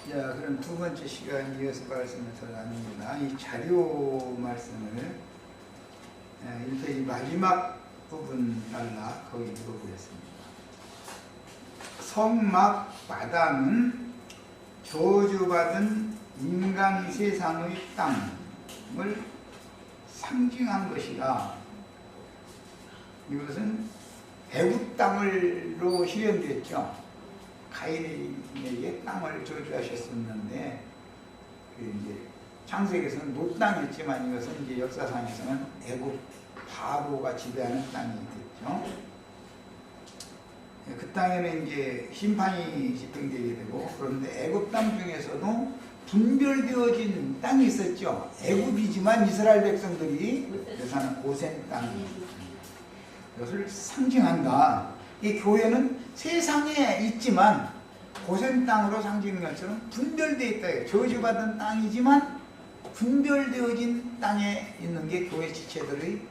자, 그럼 두 번째 시간 이어서 말씀을 더 나눕니다. 이 자료 말씀을 1페이지 마지막 부분 달라 거기 읽어보겠습니다. 성막 마당은 저주받은 인간 세상의 땅을 상징한 것이라. 이것은 애굽 땅으로 실현됐죠. 가인에게 땅을 저주하셨었는데, 이제 창세기에서는 노 땅이었지만 이것은 이제 역사상에서는 애굽 바로가 지배하는 땅이 됐죠. 그 땅에는 이제 심판이 집행되게 되고, 그런데 애굽 땅 중에서도 분별되어진 땅이 있었죠. 애굽이지만 이스라엘 백성들이 사는 고센 땅이 이것을 상징한다. 이 교회는 세상에 있지만 고센 땅으로 상징한 것처럼 분별되어 있다. 저주받은 땅이지만 분별되어진 땅에 있는 게 교회 지체들의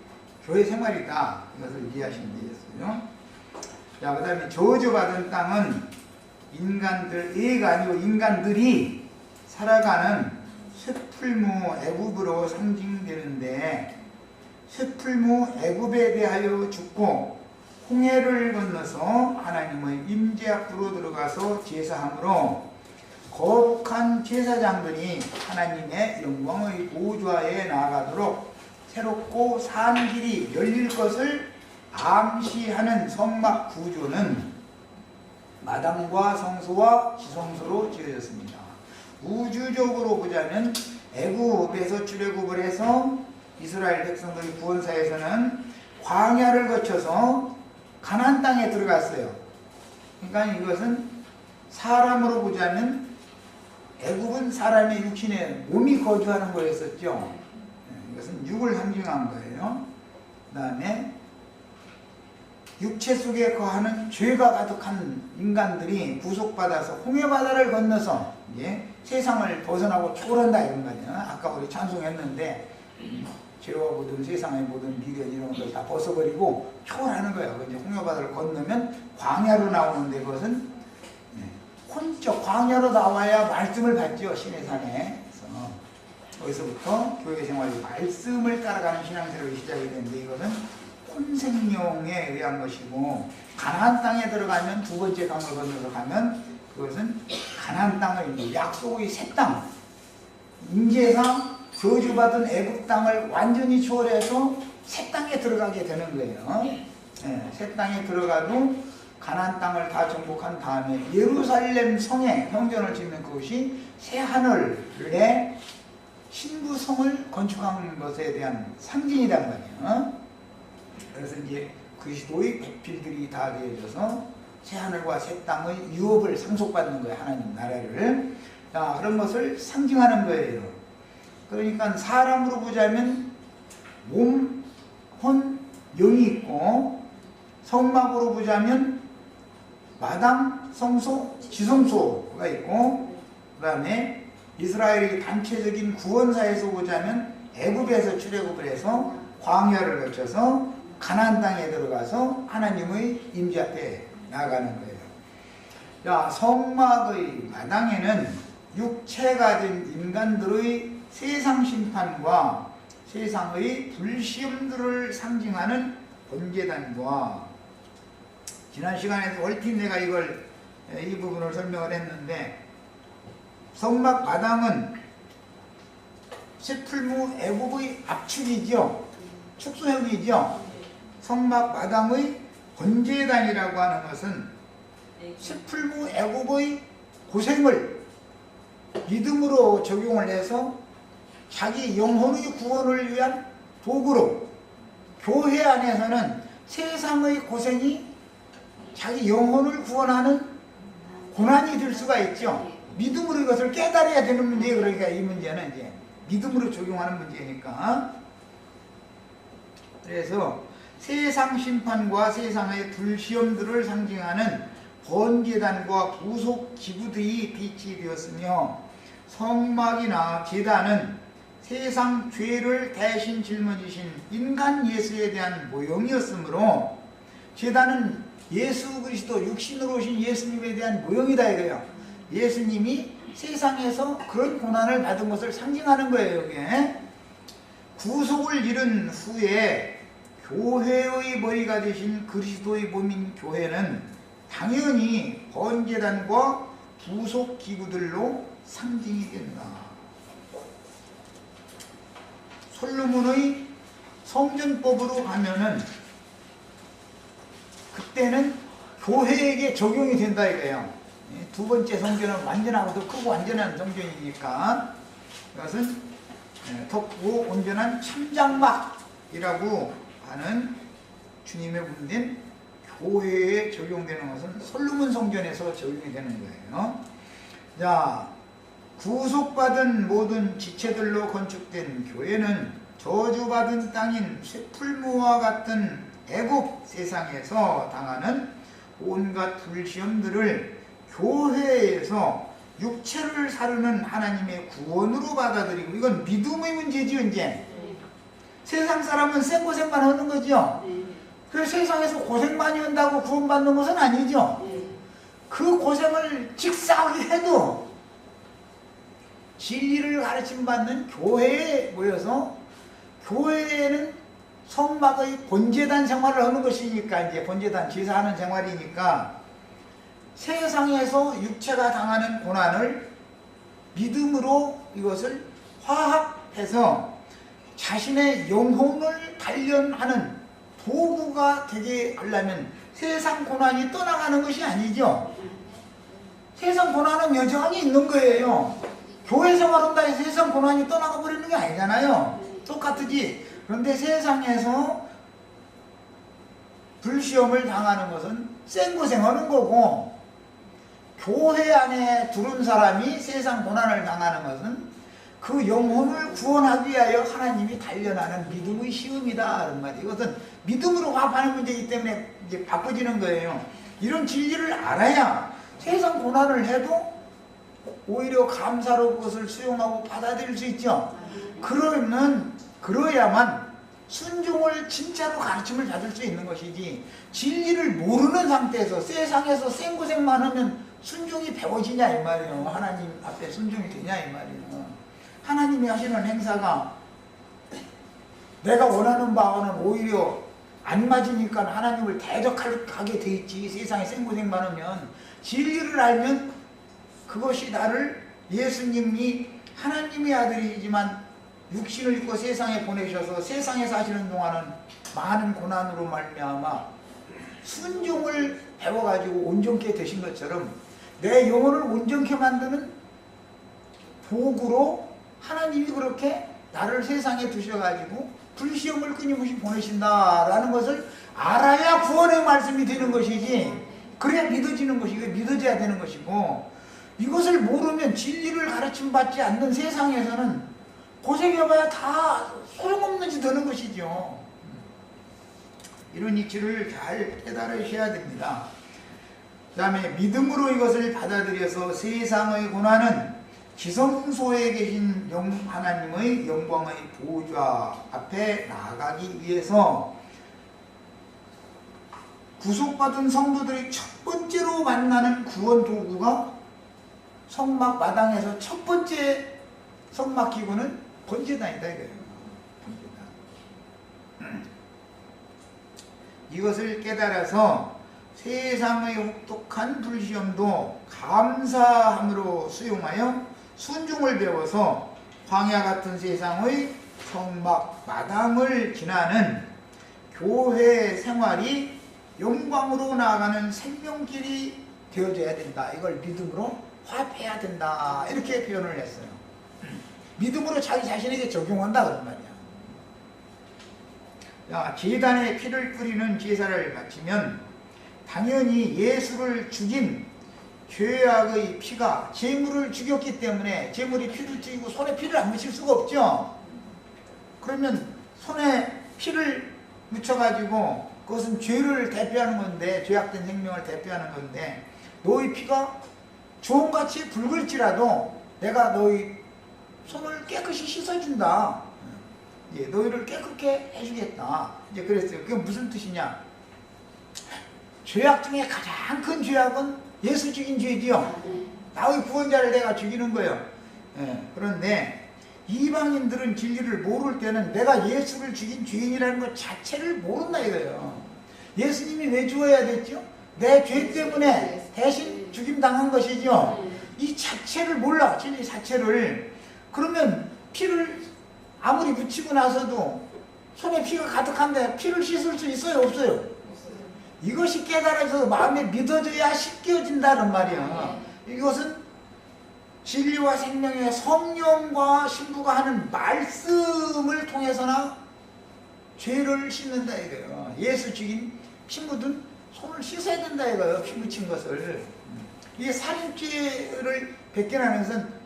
교회 생활이다. 이것을 이해하시면 되겠어요. 자, 그 다음에 저주받은 땅은 인간들애가 아니고 인간들이 살아가는 쇠풀무 애굽으로 상징되는데, 쇠풀무 애굽에 대하여 죽고 홍해를 건너서 하나님의 임재 앞으로 들어가서 제사함으로 거룩한 제사장들이 하나님의 영광의 보좌에 나아가도록 새롭고 산 길이 열릴 것을 암시하는 성막 구조는 마당과 성소와 지성소로 지어졌습니다. 우주적으로 보자면 애굽에서 출애굽을 해서 이스라엘 백성들의 구원사에서는 광야를 거쳐서 가나안 땅에 들어갔어요. 그러니까 이것은 사람으로 보자면 애굽은 사람의 육신에 몸이 거주하는 거였었죠. 이것은 육을 상징한 거예요. 그 다음에 육체 속에 거하는 죄가 가득한 인간들이 구속받아서 홍해바다를 건너서 이제 세상을 벗어나고 초월한다 이런 거죠. 아까 우리 찬송했는데 죄와 모든 세상의 모든 미련 이런 것들 다 벗어버리고 초월하는 거예요. 이제 홍해바다를 건너면 광야로 나오는데, 그것은 혼적 광야로 나와야 말씀을 받죠. 시내산에. 그래서 거기서부터 교회 생활이 말씀을 따라가는 신앙생활이 시작이 되는데, 이것은 혼생용에 의한 것이고, 가나안 땅에 들어가면 두 번째 강을 건너서 가면 그것은 가나안 땅의 약속의 새 땅, 임재상 저주받은 애굽 땅을 완전히 초월해서 새 땅에 들어가게 되는 거예요. 새 땅에 들어가도 가나안 땅을 다 정복한 다음에 예루살렘 성에 성전을 짓는 그것이 새 하늘에 신부성을 건축한 것에 대한 상징이란 말이에요. 그래서 이제 그리스도의 백필들이 다 되어져서 새 하늘과 새 땅의 유업을 상속받는 거예요. 하나님 나라를. 자, 그런 것을 상징하는 거예요. 그러니까 사람으로 보자면 몸, 혼, 영이 있고, 성막으로 보자면 마당, 성소, 지성소가 있고, 그 다음에 이스라엘의 단체적인 구원사에서 보자면 애굽에서 출애굽을 해서 광야를 거쳐서 가나안 땅에 들어가서 하나님의 임재 앞에 나아가는 거예요. 자, 성막의 마당에는 육체가 된 인간들의 세상 심판과 세상의 불시험들을 상징하는 번제단과, 지난 시간에도 얼핏 내가 이 부분을 설명을 했는데, 성막 마당은 쇠풀무 애굽의 압축이죠. 축소형이죠. 성막 마당의 번제단이라고 하는 것은 쇠풀무 애굽의 고생을 믿음으로 적용을 해서 자기 영혼의 구원을 위한 도구로, 교회 안에서는 세상의 고생이 자기 영혼을 구원하는 고난이 될 수가 있죠. 믿음으로 이것을 깨달아야 되는 문제예요. 그러니까 이 문제는 이제 믿음으로 적용하는 문제니까. 그래서 세상 심판과 세상의 불시험들을 상징하는 번제단과 부속 기구들이 빛이 되었으며, 성막이나 제단은 세상 죄를 대신 짊어지신 인간 예수에 대한 모형이었으므로, 제단은 예수 그리스도 육신으로 오신 예수님에 대한 모형이다 이거예요. 예수님이 세상에서 그런 고난을 받은 것을 상징하는 거예요. 이게 구속을 이룬 후에 교회의 머리가 되신 그리스도의 몸인 교회는 당연히 번제단과 부속기구들로 상징이 된다. 솔로몬의 성전법으로 가면은 그때는 교회에게 적용이 된다 이거예요. 두 번째 성전은 완전하고 더 크고 완전한 성전이니까 이것은 덥고 온전한 참장막이라고 하는 주님의 몸된 교회에 적용되는 것은 솔로몬 성전에서 적용이 되는 거예요. 자, 구속받은 모든 지체들로 건축된 교회는 저주받은 땅인 쇠풀무와 같은 애국 세상에서 당하는 온갖 불시험들을 교회에서 육체를 사르는 하나님의 구원으로 받아들이고, 이건 믿음의 문제죠. 이제 세상 사람은 생고생만 하는 거죠. 그래서 세상에서 고생 많이 한다고 구원받는 것은 아니죠. 그 고생을 직사하게 해도 진리를 가르침받는 교회에 모여서, 교회에는 성막의 번제단 생활을 하는 것이니까, 이제 번제단 제사하는 생활이니까 세상에서 육체가 당하는 고난을 믿음으로 이것을 화합해서 자신의 영혼을 단련하는 도구가 되게 하려면 세상 고난이 떠나가는 것이 아니죠. 세상 고난은 여전히 있는 거예요. 교회 생활한다 해서 세상 고난이 떠나가 버리는 게 아니잖아요. 똑같으지. 그런데 세상에서 불시험을 당하는 것은 생고생하는 거고, 교회 안에 들은 사람이 세상 고난을 당하는 것은 그 영혼을 구원하기 위하여 하나님이 단련하는 믿음의 시험이다. 그런 말이에요. 이것은 믿음으로 화합하는 문제이기 때문에 이제 바꿔지는 거예요. 이런 진리를 알아야 세상 고난을 해도 오히려 감사로 그것을 수용하고 받아들일 수 있죠. 그러야만 순종을 진짜로 가르침을 받을 수 있는 것이지, 진리를 모르는 상태에서 세상에서 생고생만 하면 순종이 배워지냐 이 말이에요. 하나님 앞에 순종이 되냐 이 말이에요. 하나님이 하시는 행사가 내가 원하는 바와는 오히려 안 맞으니까 하나님을 대적하게 돼 있지. 세상에 생고생만 하면, 진리를 알면 그것이 나를, 예수님이 하나님의 아들이지만 육신을 입고 세상에 보내셔서 세상에 사시는 동안은 많은 고난으로 말미암아 순종을 배워가지고 온전케 되신 것처럼 내 영혼을 온전케 만드는 도구로 하나님이 그렇게 나를 세상에 두셔가지고 불시험을 끊임없이 보내신다라는 것을 알아야 구원의 말씀이 되는 것이지, 그래야 믿어지는 것이고 믿어져야 되는 것이고, 이것을 모르면 진리를 가르침받지 않는 세상에서는 고생해봐야 다 소용없는 짓 하는 것이죠. 이런 이치를 잘 깨달으셔야 됩니다. 그 다음에 믿음으로 이것을 받아들여서 세상의 고난은 지성소에 계신 하나님의 영광의 보좌 앞에 나아가기 위해서 구속받은 성도들이 첫 번째로 만나는 구원 도구가 성막 마당에서 첫 번째 성막 기구는 번제단이다 이거예요. 번제단. 이것을 깨달아서 세상의 혹독한 불시험도 감사함으로 수용하여 순종을 배워서 광야 같은 세상의 성막 마당을 지나는 교회 생활이 영광으로 나아가는 생명길이 되어져야 된다. 이걸 믿음으로 화합해야 된다. 이렇게 표현을 했어요. 믿음으로 자기 자신에게 적용한다 그런 말이야. 야, 제단에 피를 뿌리는 제사를 바치면 당연히 예수를 죽인 죄악의 피가 제물을 죽였기 때문에 제물이 피를 튀기고 손에 피를 안 묻힐 수가 없죠. 그러면 손에 피를 묻혀가지고 그것은 죄를 대표하는 건데, 죄악된 생명을 대표하는 건데, 너희 피가 주홍같이 붉을지라도 내가 너희 손을 깨끗이 씻어준다. 예, 너희를 깨끗게 해주겠다. 이제 그랬어요. 그게 무슨 뜻이냐? 죄악 중에 가장 큰 죄악은 예수 죽인 죄지요. 나의 구원자를 내가 죽이는 거예요. 그런데 이방인들은 진리를 모를 때는 내가 예수를 죽인 죄인이라는 것 자체를 모른다 이거예요. 예수님이 왜 죽어야 됐죠? 내 죄 때문에 대신 죽임당한 것이죠. 이 자체를 몰라, 진리 자체를. 그러면 피를 아무리 묻히고 나서도 손에 피가 가득한데 피를 씻을 수 있어요, 없어요? 이것이 깨달아져서 마음에 믿어져야 씻겨진다는 말이야. 이것은 진리와 생명의 성령과 신부가 하는 말씀을 통해서나 죄를 씻는다 이거예요. 예수 죽인 피 묻은 손을 씻어야 된다 이거예요. 피 묻힌 것을. 이게 살인죄를 벗겨나는 것은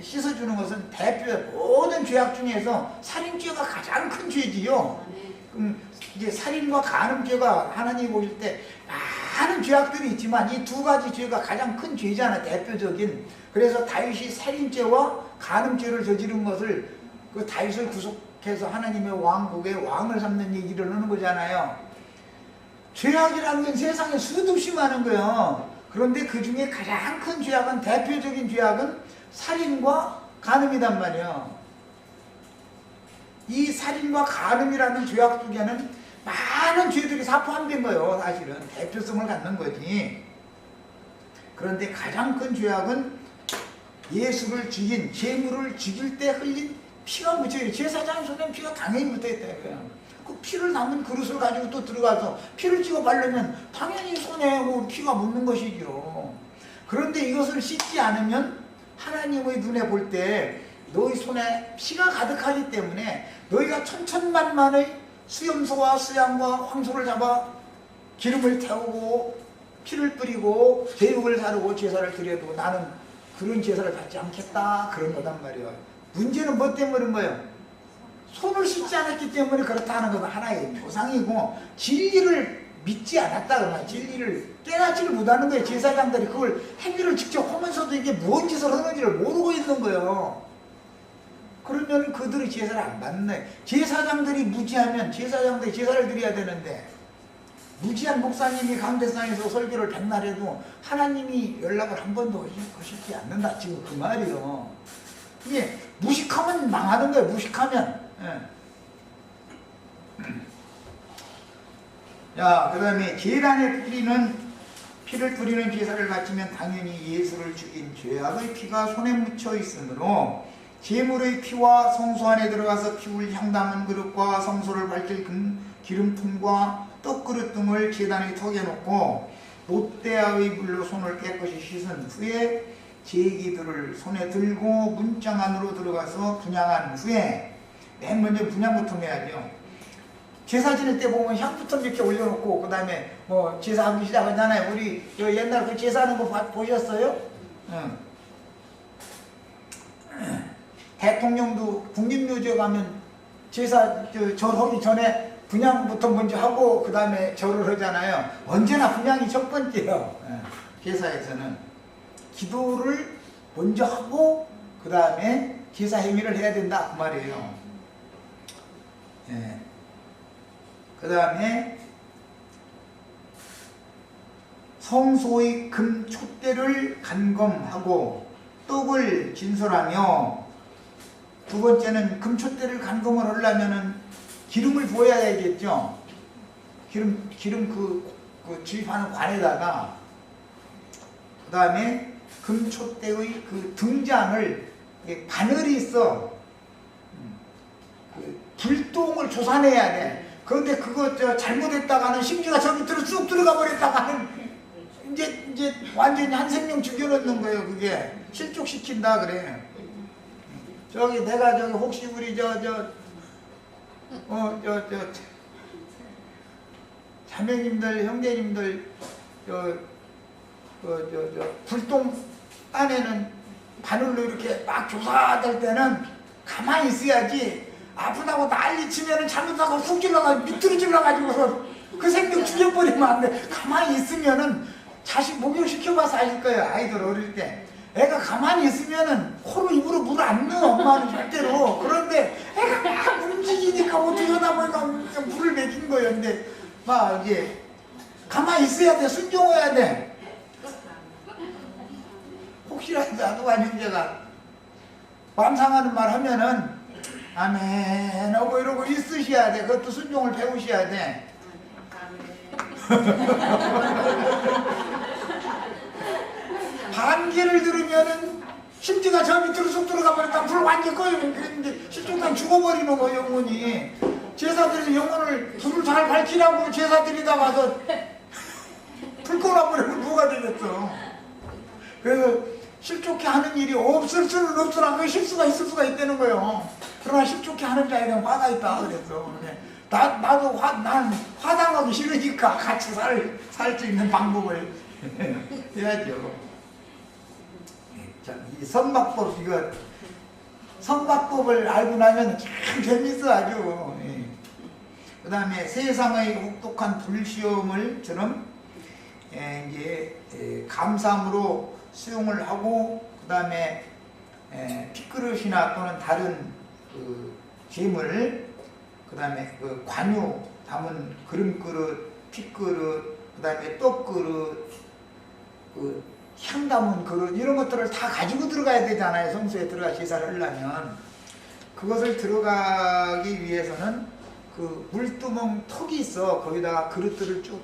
씻어주는 것은 대표 모든 죄악 중에서 살인죄가 가장 큰 죄지요. 그럼 이제 살인과 간음죄가 하나님이 보실 때 많은 죄악들이 있지만 이 두 가지 죄가 가장 큰 죄잖아, 대표적인. 그래서 다윗이 살인죄와 간음죄를 저지른 것을 그 다윗을 구속해서 하나님의 왕국의 왕을 삼는 얘기를 하는 거잖아요. 죄악이라는 건 세상에 수도 없이 많은 거예요. 그런데 그 중에 가장 큰 죄악은, 대표적인 죄악은 살인과 간음이란 말이에요. 이 살인과 간음이라는 죄악 중에는 많은 죄들이 다 포함된 거예요. 사실은 대표성을 갖는 거지. 그런데 가장 큰 죄악은 예수를 죽인, 제물을 죽일 때 흘린 피가 묻혀요. 제사장 손에 피가 당연히 묻어있다 이거예요. 그 피를 남은 그릇을 가지고 또 들어가서 피를 찍어 바르면 당연히 손에 피가 묻는 것이죠. 그런데 이것을 씻지 않으면 하나님의 눈에 볼 때 너희 손에 피가 가득하기 때문에 너희가 천천만만의 수염소와 수양과 황소를 잡아 기름을 태우고 피를 뿌리고 제육을 사르고 제사를 드려도 나는 그런 제사를 받지 않겠다, 그런 거단 말이에요. 문제는 뭐 때문에 그런 거예요? 손을 씻지 않았기 때문에 그렇다는 것은 하나의 표상이고, 진리를 믿지 않았다 그러나 진리를 깨닫지를 못하는 거예요. 제사장들이 그걸 행위를 직접 하면서도 이게 무슨 짓을 하는지를 모르고 있는 거예요. 그러면 그들이 제사를 안 받는 거예요. 제사장들이 무지하면 제사장들이 제사를 드려야 되는데, 무지한 목사님이 강대상에서 설교를 백날 해도 하나님이 연락을 한 번도 하시지 않는다, 지금 그 말이요. 이게 무식하면 망하는 거예요. 무식하면. 자, 그 다음에 제단에 피를 뿌리는 제사를 바치면 당연히 예수를 죽인 죄악의 피가 손에 묻혀 있으므로 제물의 피와 성소 안에 들어가서 피울 향 담은 그릇과 성소를 밝힐 기름통과 떡그릇 등을 제단에 턱에 놓고 롯대아의 물로 손을 깨끗이 씻은 후에 제기들을 손에 들고 문장 안으로 들어가서 분향한 후에, 맨 먼저 분향부터 해야죠. 제사 지낼 때 보면 향부터 이렇게 올려놓고 그 다음에 뭐 제사하기 시작하잖아요. 우리 옛날 그 제사하는 거 보셨어요? 응. 대통령도 국립묘지에 가면 제사 절하기 전에 분향부터 먼저 하고 그 다음에 절을 하잖아요. 언제나 분향이 첫 번째예요. 제사에서는 기도를 먼저 하고 그 다음에 제사 행위를 해야 된다, 그 말이에요. 그 다음에 성소의 금 촛대를 간검하고 떡을 진설하며, 두 번째는 금 촛대를 간검을 하려면은 기름을 부어야 되겠죠. 기름 그 주입하는 관에다가, 그 다음에 금 촛대의 그 등잔을, 바늘이 있어. 그 불똥을 조사내야 돼. 그런데 그거 잘못했다가는 심지가 저기 쑥 들어가 버렸다가는 이제 완전히 한 생명 죽여놓는 거예요. 그게 실족시킨다 그래. 저기 내가 저기 혹시 우리 자매님들 형제님들 불똥 안에는 바늘로 이렇게 막 조사될 때는 가만히 있어야지. 아프다고 난리치면은 잘못하고 훅 질러가지고 밑으로 질러가지고서 그 생명 죽여버리면 안 돼. 가만히 있으면은 자식 목욕시켜봐서 아실 거예요. 아이들 어릴 때 애가 가만히 있으면은 코로 입으로 물 안 넣어, 엄마는 절대로. 그런데 애가 막 움직이니까 어떻게 하다 보니까 물을 먹인 거예요. 근데 막 이제 가만히 있어야 돼. 순종해야 돼. 혹시라도 완형제가 밤상하는 말 하면은 아멘 하고 이러고 있으셔야 돼. 그것도 순종을 배우셔야 돼. 반기를 들으면은 심지가 저 밑으로 쑥 들어가 버렸다. 불 완전 꺼요. 그랬는데 실종당 죽어버리는 거 영혼이. 제사들이 영혼을 불을 잘 밝히라고 제사들이다 와서 불 꺼놔버리면 뭐가 되겠어. 그래서 실족해 하는 일이 없을 수는 없으나 그 실수가 있을 수가 있다는 거예요. 그러나 실족해 하는 자에게는 화가 있다 그랬어. 나도 난 화당하기 싫으니까 같이 살 수 있는 방법을 해야죠. 자, 이 선박법, 이거 선박법을 알고 나면 참 재밌어 아주. 그 다음에 세상의 혹독한 불시험을처럼 이제 감사함으로 수용을 하고, 그 다음에 핏그릇이나 또는 다른 그 재물, 그 다음에 그 관유 담은 그릇, 핏그릇, 그 다음에 떡그릇, 그 향 담은 그릇, 이런 것들을 다 가지고 들어가야 되잖아요. 성소에 들어가 제사를 하려면. 그것을 들어가기 위해서는 그 물두멍 턱이 있어. 거기다가 그릇들을 쭉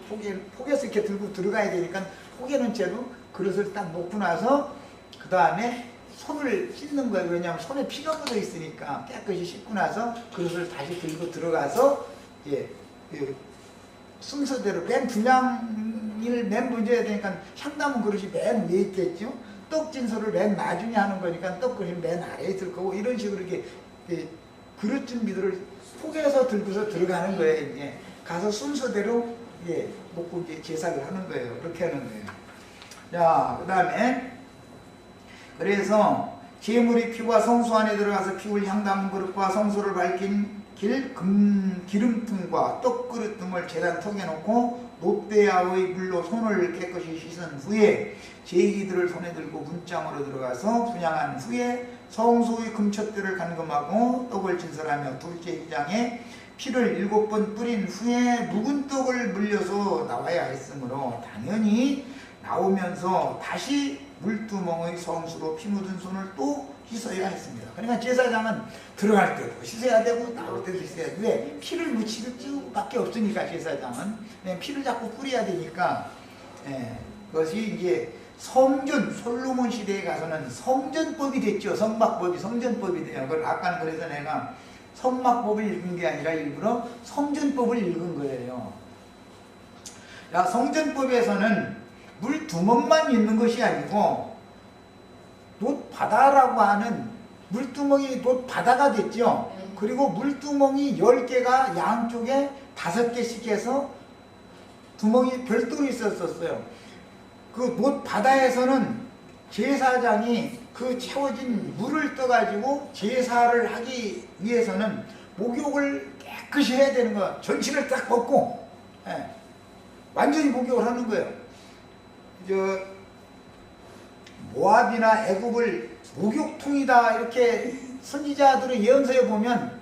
포개서 이렇게 들고 들어가야 되니까 포개는 채로 그릇을 딱 놓고 나서 그 다음에 손을 씻는 거예요. 왜냐하면 손에 피가 묻어 있으니까 깨끗이 씻고 나서 그릇을 다시 들고 들어가서 그 순서대로 맨 분량을 맨 먼저 해야 되니까 향 담은 그릇이 맨 위에 있겠죠. 떡 진솔을 맨 나중에 하는 거니까 떡 그릇이 맨 아래에 있을 거고, 이런 식으로 이렇게 그릇 준비들을 포개서 들고서 들어가는 거예요. 이제 가서 순서대로 놓고 이제 제사를 하는 거예요. 그렇게 하는 거예요. 자, 그 다음에 그래서 제물의 피와 성소 안에 들어가서 피울 향 담은 그릇과 성소를 밝힌 기름통과 떡그릇 등을 제단 턱에 놓고 놋대야의 물로 손을 깨끗이 씻은 후에 제기들을 손에 들고 문장으로 들어가서 분향한 후에 성소의 금촛대를 감금하고 떡을 진설하며 둘째 기장에 피를 7번 뿌린 후에 묵은 떡을 물려서 나와야 했으므로 당연히 나오면서 다시 물두멍의 성수로 피 묻은 손을 또 씻어야 했습니다. 그러니까 제사장은 들어갈 때도 씻어야 되고 나올 때도 씻어야 되고, 왜? 피를 묻힐 수밖에 없으니까 제사장은 피를 자꾸 뿌려야 되니까. 그것이 이제 성전, 솔로몬 시대에 가서는 성전법이 됐죠. 성막법이 성전법이 돼요. 그걸 아까는 그래서 내가 성막법을 읽은 게 아니라 일부러 성전법을 읽은 거예요. 야, 성전법에서는 물 두멍만 있는 것이 아니고 놋바다라고 하는 물두멍이 놋바다가 됐죠. 그리고 물두멍이 10개가 양쪽에 5개씩 해서 두멍이 별도로 있었어요. 그 놋바다에서는 제사장이 그 채워진 물을 떠가지고 제사를 하기 위해서는 목욕을 깨끗이 해야 되는 거야. 전신을 딱 벗고 완전히 목욕을 하는 거예요. 모압이나 애굽을 목욕통이다 이렇게 선지자들의 예언서에 보면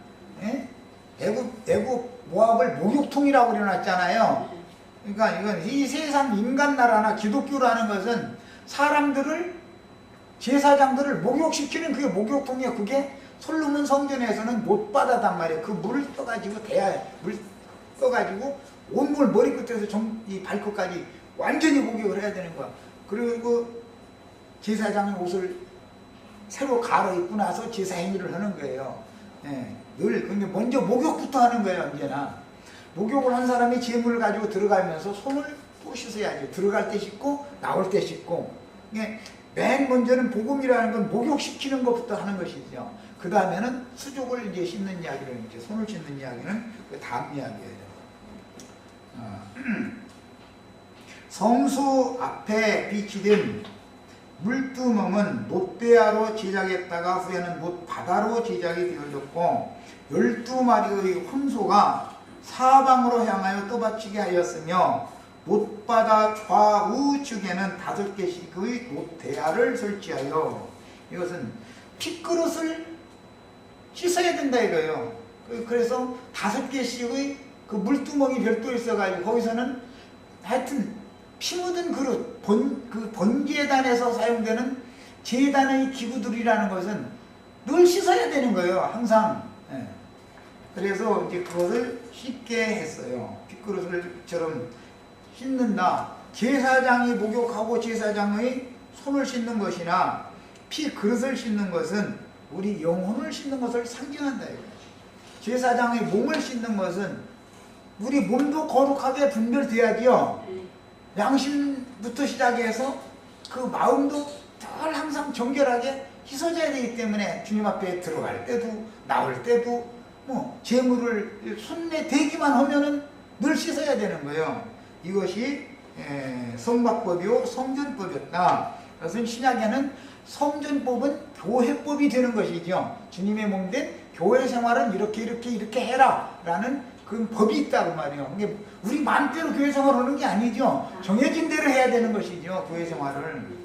애굽 모압을 목욕통이라고 그려놨잖아요. 그러니까 이건 이 세상 인간 나라나 기독교라는 것은 사람들을, 제사장들을 목욕시키는 그게 목욕통이에요. 그게 솔로몬 성전에서는 놋바다단 말이에요. 그 물을 떠가지고 물 떠가지고 온몸을 머리끝에서 이 발끝까지 완전히 목욕을 해야 되는 거야. 그리고 제사장의 옷을 새로 갈아입고 나서 제사 행위를 하는 거예요. 늘 근데 먼저 목욕부터 하는 거예요. 언제나 목욕을 한 사람이 제물을 가지고 들어가면서 손을 또 씻어야죠. 들어갈 때 씻고 나올 때 씻고. 맨 먼저는 복음이라는 건 목욕시키는 것부터 하는 것이죠. 그 다음에는 수족을 이제 씻는 이야기를, 이제 손을 씻는 이야기는 그 다음 이야기예요. 성소 앞에 비치된 물두멍은 놋대야로 제작했다가 후에는 놋바다로 제작이 되어졌고 12마리의 황소가 사방으로 향하여 떠받치게 하였으며 놋바다 좌우측에는 5개씩의 놋대야를 설치하여, 이것은 핏그릇을 씻어야 된다 이거예요. 그래서 5개씩의 그 물두멍이 별도로 있어가지고 거기서는 하여튼 피 묻은 그릇, 그 번제단에서 사용되는 제단의 기구들이라는 것은 늘 씻어야 되는 거예요. 항상. 예. 그래서 이제 그것을 씻게 했어요. 핏그릇을처럼 씻는다. 제사장이 목욕하고 제사장의 손을 씻는 것이나 핏그릇을 씻는 것은 우리 영혼을 씻는 것을 상징한다. 제사장의 몸을 씻는 것은 우리 몸도 거룩하게 분별돼야지요. 양심부터 시작해서 그 마음도 늘 항상 정결하게 씻어져야 되기 때문에 주님 앞에 들어갈 때도 나올 때도 뭐 재물을 손에 대기만 하면은 늘 씻어야 되는 거예요. 이것이 성막법이요 성전법이었다. 그것은 신약에는 성전법은 교회법이 되는 것이죠. 주님의 몸된 교회 생활은 이렇게 해라 라는 그 법이 있다고 말이에요. 이게 우리 마음대로 교회 생활을 하는 게 아니죠. 정해진 대로 해야 되는 것이죠. 교회 생활을.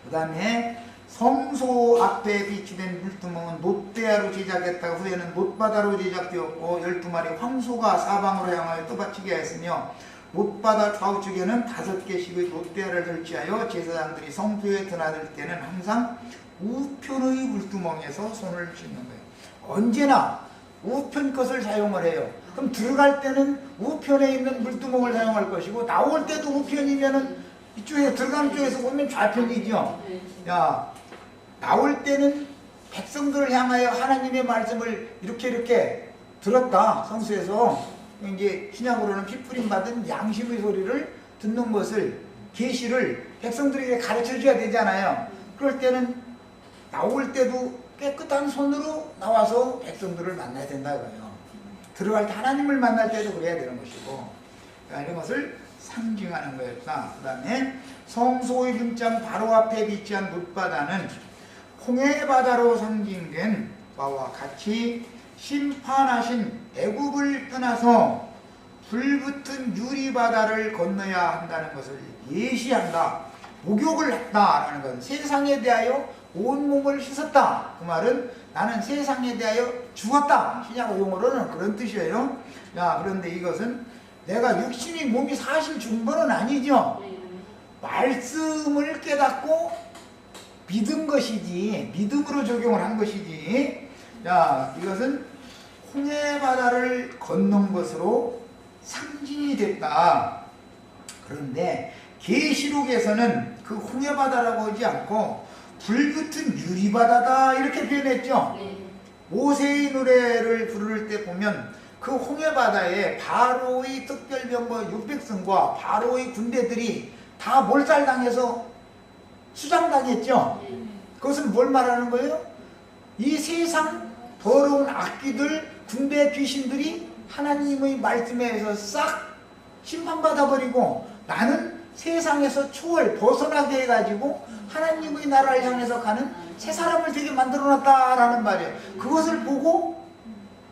그 다음에 성소 앞에 비치된 물두멍은 놋대야로 제작했다가 후에는 놋바다로 제작되었고 12마리 황소가 사방으로 향하여 떠받치게 하였으며 놋바다 좌우측에는 5개씩의 놋대야를 설치하여 제사장들이 성소에 드나들 때는 항상 우편의 물두멍에서 손을 씻는 거예요. 언제나 우편 것을 사용을 해요. 그럼 들어갈 때는 우편에 있는 물두멍을 사용할 것이고 나올 때도 우편이면은 이쪽에 들어가는 쪽에서 보면 좌편이죠. 야, 나올 때는 백성들을 향하여 하나님의 말씀을 이렇게 들었다. 성수에서 이제 신약으로는 피부림 받은 양심의 소리를 듣는 것을 계시를 백성들에게 가르쳐 줘야 되잖아요. 그럴 때는 나올 때도 깨끗한 손으로 나와서 백성들을 만나야 된다 이거예요. 들어갈 때 하나님을 만날 때도 그래야 되는 것이고 이런 것을 상징하는 거였다. 그 다음에 성소의 분장 바로 앞에 비치한 놋바다는 홍해바다로 상징된 바와 같이 심판하신 애굽을 떠나서 불붙은 유리바다를 건너야 한다는 것을 예시한다. 목욕을 했다라는 것은 세상에 대하여 온몸을 씻었다. 그 말은 나는 세상에 대하여 죽었다. 신약 용어로는 그런 뜻이에요. 야, 그런데 이것은 내가 육신이 몸이 사실 죽은 건 아니죠. 말씀을 깨닫고 믿은 것이지, 믿음으로 적용을 한 것이지. 자, 이것은 홍해바다를 건넌 것으로 상징이 됐다. 그런데 계시록에서는 그 홍해바다라고 하지 않고 불붙은 유리바다다 이렇게 표현했죠. 모세의 노래를 부를 때 보면 그 홍해바다에 바로의 특별병과 600성과 바로의 군대들이 다 몰살당해서 수장당했죠. 그것은 뭘 말하는 거예요? 이 세상 더러운 악귀들, 군대 귀신들이 하나님의 말씀에 의해서 싹 심판받아버리고 나는 세상에서 초월 벗어나게 해가지고 하나님의 나라를 향해서 가는 새 사람을 되게 만들어놨다라는 말이에요. 그것을 보고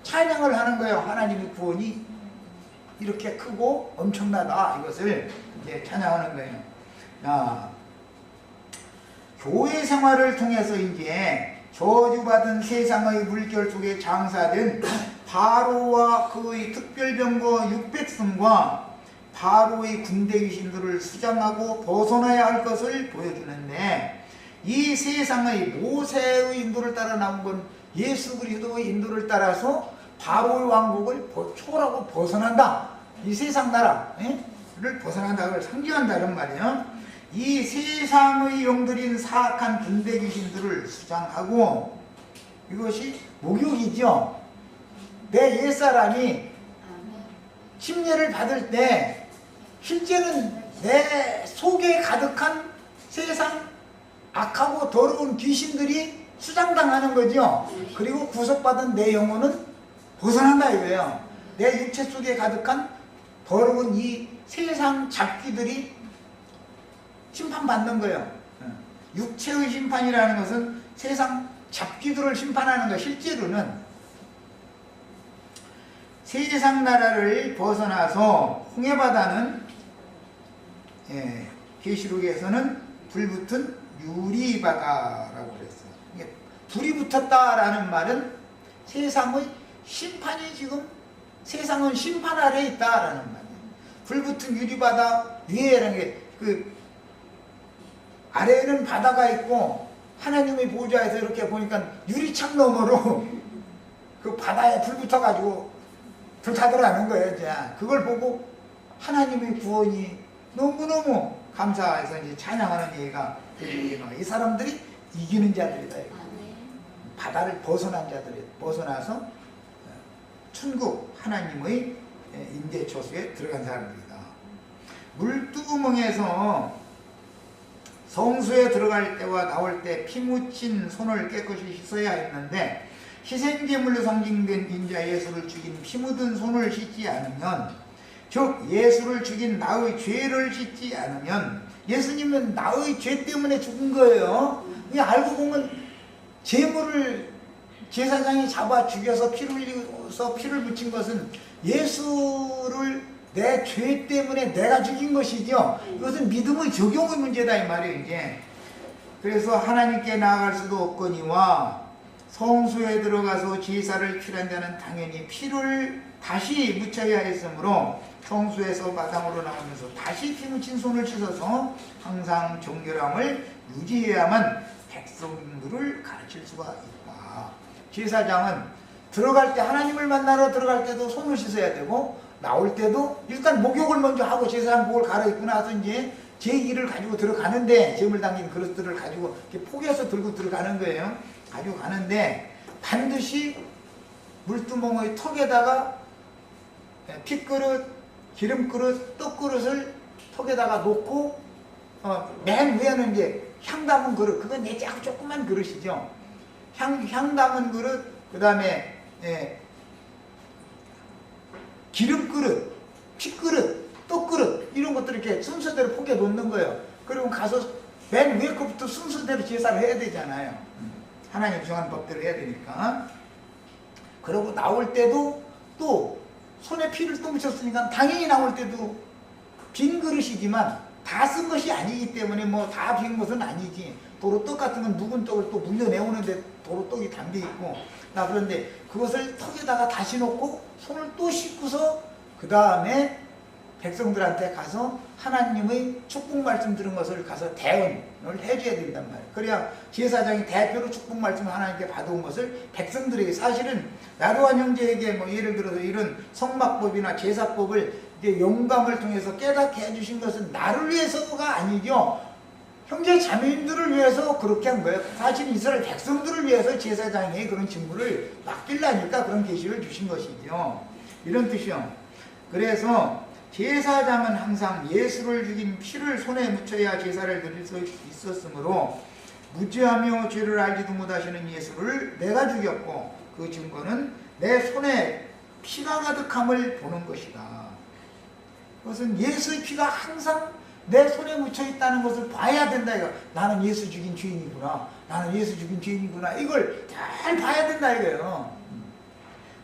찬양을 하는 거예요. 하나님의 구원이 이렇게 크고 엄청나다. 이것을 이제 찬양하는 거예요. 자, 교회 생활을 통해서 이제 저주받은 세상의 물결 속에 장사된 바로와 그의 특별병거 600성과 바로의 군대 귀신들을 수장하고 벗어나야 할 것을 보여주는데 이 세상의 모세의 인도를 따라 나온 건 예수 그리스도의 인도를 따라서 바로의 왕국을 초월하고 벗어난다. 이 세상 나라를 벗어난다를 상징한다는 말이에요. 이 세상의 영들인 사악한 군대 귀신들을 수장하고 이것이 목욕이죠. 내 옛사람이 침례를 받을 때 실제는 내 속에 가득한 세상 악하고 더러운 귀신들이 수장당하는 거죠. 그리고 구속받은 내 영혼은 벗어난다 이거예요. 내 육체 속에 가득한 더러운 이 세상 잡귀들이 심판받는 거예요. 육체의 심판이라는 것은 세상 잡귀들을 심판하는 거. 실제로는 세상 나라를 벗어나서 홍해바다는 계시록에서는 불붙은 유리바다라고 그랬어요. 이게 불이 붙었다라는 말은 세상의 심판이 지금 세상은 심판 아래에 있다라는 말이에요. 불붙은 유리바다 위에라는 게 그 아래에는 바다가 있고 하나님의 보좌에서 이렇게 보니까 유리창 너머로 그 바다에 불 붙어가지고 불타더라는 거예요. 이제 그걸 보고 하나님의 구원이 너무너무 감사해서 이제 찬양하는 얘기가 이 사람들이 이기는 자들이다. 바다를 벗어난 자들이 벗어나서 천국 하나님의 임재처소에 들어간 사람들이다. 물두멍에서 성수에 들어갈 때와 나올 때 피 묻힌 손을 깨끗이 씻어야 했는데 희생제물로 상징된 인자 예수를 죽인 피 묻은 손을 씻지 않으면, 즉 예수를 죽인 나의 죄를 씻지 않으면, 예수님은 나의 죄 때문에 죽은 거예요. 알고 보면 제물을 제사장이 잡아 죽여서 피를 흘려서 피를 묻힌 것은 예수를 내 죄 때문에 내가 죽인 것이죠. 이것은 믿음의 적용의 문제다 이 말이에요. 이제 그래서 하나님께 나아갈 수도 없거니와 성소에 들어가서 제사를 취한 자는 당연히 피를 다시 묻혀야 했으므로 성소에서 마당으로 나오면서 다시 피 묻힌 손을 씻어서 항상 정결함을 유지해야만 백성들을 가르칠 수가 있다. 제사장은 들어갈 때, 하나님을 만나러 들어갈 때도 손을 씻어야 되고, 나올 때도 일단 목욕을 먼저 하고 제사장 복을 갈아입고 나서 이제 제기를 가지고 들어가는데, 제물 담긴 그릇들을 가지고 이렇게 포개서 들고 들어가는 거예요. 가지고 가는데 반드시 물두멍의 턱에다가 핏그릇, 기름그릇, 떡그릇을 턱에다가 놓고 맨 위에는 이제 향 담은 그릇, 그건 내 작은 조그만 그릇이죠. 향 담은 그릇, 그 다음에 기름그릇, 핏그릇, 떡그릇 이런 것들 이렇게 순서대로 포개 놓는 거예요. 그리고 가서 맨 위에 것부터 순서대로 제사를 해야 되잖아요. 하나님 정한 법대로 해야 되니까. 그러고 나올 때도 또 손에 피를 또 묻혔으니까 당연히 나올 때도 빈 그릇이지만 다 쓴 것이 아니기 때문에 뭐 다 빈 것은 아니지. 도로떡 같은 건 묵은 떡을 또 물려내오는데 도로떡이 담겨있고, 나 그런데 그것을 턱에다가 다시 놓고 손을 또 씻고서 그 다음에 백성들한테 가서 하나님의 축복 말씀 들은 것을 가서 대언을 해줘야 된단 말이에요. 그래야 제사장이 대표로 축복 말씀을 하나님께 받아온 것을 백성들에게, 사실은 야로한 형제에게 뭐 예를 들어서 이런 성막법이나 제사법을 이제 영감을 통해서 깨닫게 해주신 것은 나를 위해서가 아니죠. 형제 자매님들을 위해서 그렇게 한 거예요. 사실 이스라엘 백성들을 위해서 제사장이 그런 직무를 맡기려니까 그런 계시를 주신 것이죠. 이런 뜻이요. 그래서 제사장은 항상 예수를 죽인 피를 손에 묻혀야 제사를 드릴 수 있었으므로 무죄하며 죄를 알지도 못하시는 예수를 내가 죽였고 그 증거는 내 손에 피가 가득함을 보는 것이다. 그것은 예수의 피가 항상 내 손에 묻혀 있다는 것을 봐야 된다. 이거. 나는 예수 죽인 죄인이구나. 나는 예수 죽인 죄인이구나. 이걸 잘 봐야 된다 이거예요.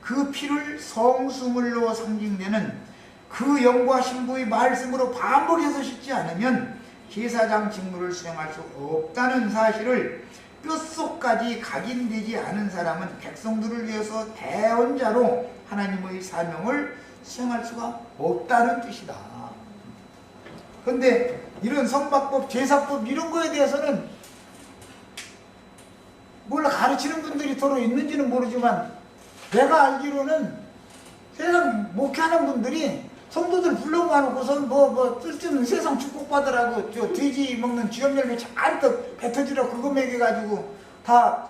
그 피를 성수물로 상징되는 그 영과 신부의 말씀으로 반복해서 씻지 않으면 제사장 직무를 수행할 수 없다는 사실을 뼛속까지 각인되지 않은 사람은 백성들을 위해서 대언자로 하나님의 사명을 수행할 수가 없다는 뜻이다. 그런데 이런 성막법, 제사법 이런 거에 대해서는 몰라 가르치는 분들이 더러 있는지는 모르지만 내가 알기로는 세상 목회하는 분들이 성도들 불러모아놓고선 뭐 쓸데없는 세상 축복받으라고 저 돼지 먹는 쥐염열매 잔뜩 뱉어지라고 그거 먹여가지고 다